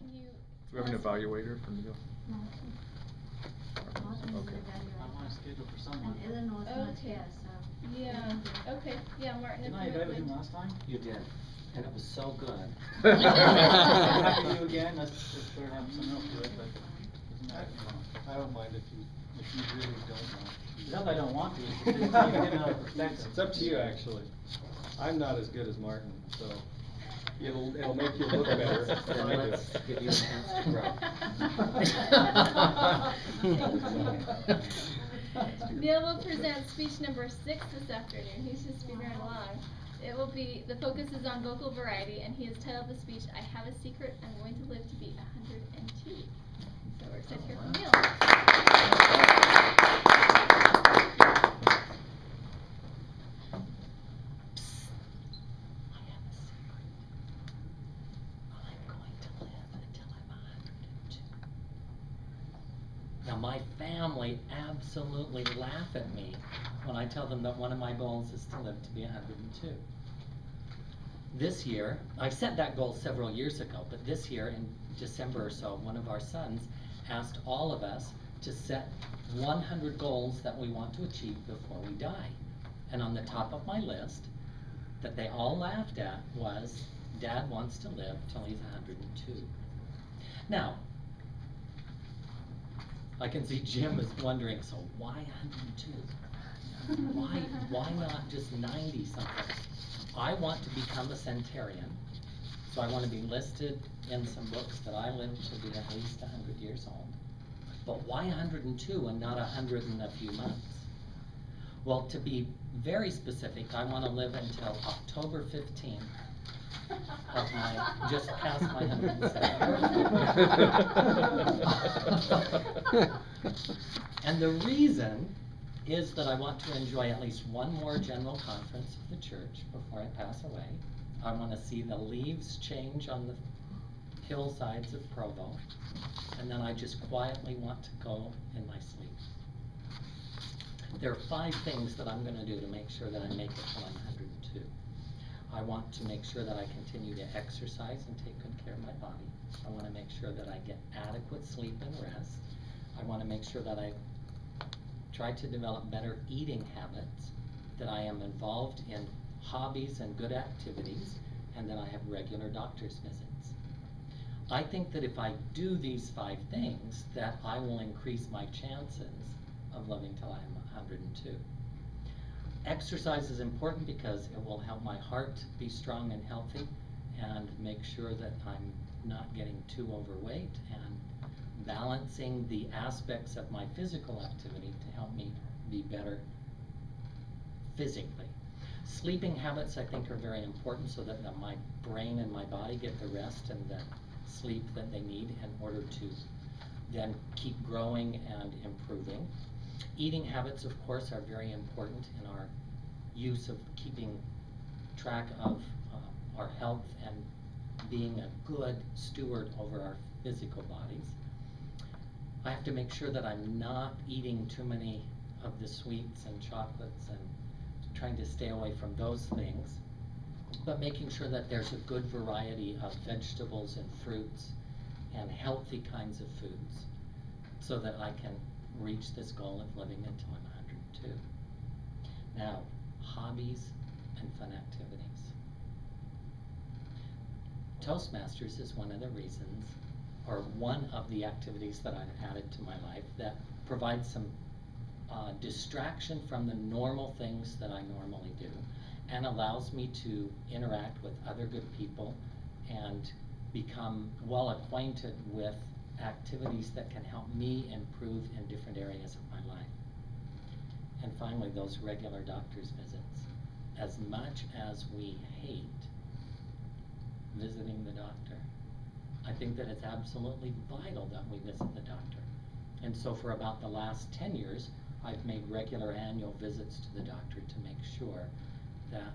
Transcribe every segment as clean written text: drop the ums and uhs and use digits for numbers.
can you? Do we have an evaluator for Neil? No. Okay. I'm on a schedule for someone. And Eleanor's not Okay. here, so. Yeah, okay, yeah, Martin, Didn't if I you invite would him like. last time? You did, and it was so good. Happy to do again. Let's sort of have someone else do it, but doesn't matter. I don't mind if you really don't want to. It's not that I don't want to, it's just that you get another perspective. It's up to you, actually. I'm not as good as Martin, so it'll make you look better than I do. Let's give you a chance to grow. Neil will present speech number 6 this afternoon. He's just speeding right along. It will be, the focus is on vocal variety, and he has titled the speech, I Have a Secret, I'm Going to Live to Be 102. So we're excited to hear from Neil. Now my family absolutely laugh at me when I tell them that one of my goals is to live to be 102. This year, I set that goal several years ago, but this year in December or so, one of our sons asked all of us to set 100 goals that we want to achieve before we die. And on the top of my list that they all laughed at was, Dad wants to live till he's 102. Now, I can see Jim is wondering, so why 102? Why not just 90 something? I want to become a centenarian, so I want to be listed in some books that I live to be at least 100 years old. But why 102 and not 100 in a few months? Well, to be very specific, I want to live until October 15th of just past my 107th. And the reason is that I want to enjoy at least one more general conference of the church before I pass away. I want to see the leaves change on the hillsides of Provo, and then I just quietly want to go in my sleep. There are 5 things that I'm going to do to make sure that I make it till I'm 102. I want to make sure that I continue to exercise and take good care of my body. I want to make sure that I get adequate sleep and rest. I want to make sure that I try to develop better eating habits, that I am involved in hobbies and good activities, and that I have regular doctor's visits. I think that if I do these 5 things, that I will increase my chances of living till I'm 102. Exercise is important because it will help my heart be strong and healthy and make sure that I'm not getting too overweight and balancing the aspects of my physical activity to help me be better physically. Sleeping habits, I think, are very important so that my brain and my body get the rest and the sleep that they need in order to then keep growing and improving. Eating habits, of course, are very important in our use of keeping track of our health and being a good steward over our physical bodies. I have to make sure that I'm not eating too many of the sweets and chocolates and trying to stay away from those things, but making sure that there's a good variety of vegetables and fruits and healthy kinds of foods so that I can reach this goal of living until I'm 102. Now, hobbies and fun activities. Toastmasters is one of the reasons, or one of the activities that I've added to my life that provides some distraction from the normal things that I normally do and allows me to interact with other good people and become well acquainted with activities that can help me improve in different areas of my life. And finally, those regular doctor's visits. As much as we hate visiting the doctor, I think that it's absolutely vital that we visit the doctor. And so for about the last 10 years, I've made regular annual visits to the doctor to make sure that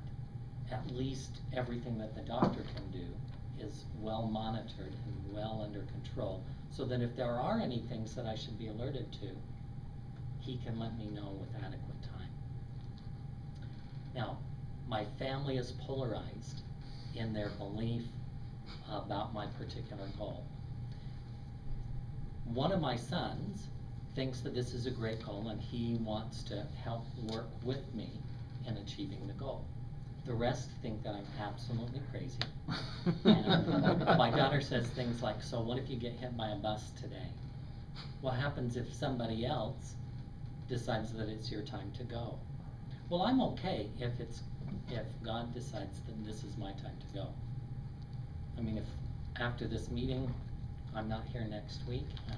at least everything that the doctor can do is well monitored and well under control, so that if there are any things that I should be alerted to, he can let me know with adequate time. Now, my family is polarized in their belief about my particular goal. One of my sons thinks that this is a great goal and he wants to help work with me in achieving the goal. The rest think that I'm absolutely crazy. And my daughter says things like, so what if you get hit by a bus today? What happens if somebody else decides that it's your time to go? Well, I'm okay if God decides that this is my time to go. I mean, if after this meeting, I'm not here next week, and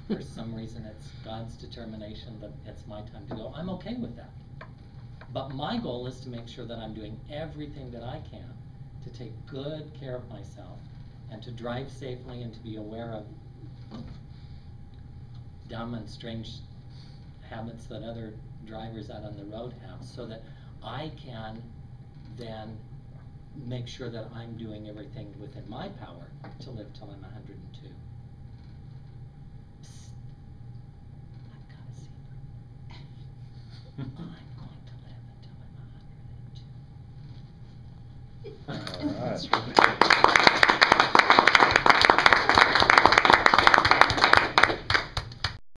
for some reason it's God's determination that it's my time to go, I'm okay with that. But my goal is to make sure that I'm doing everything that I can to take good care of myself and to drive safely and to be aware of dumb and strange habits that other drivers out on the road have, so that I can then make sure that I'm doing everything within my power to live till I'm 102. Psst. I've got a secret. I'm going to live until I'm 102. All right.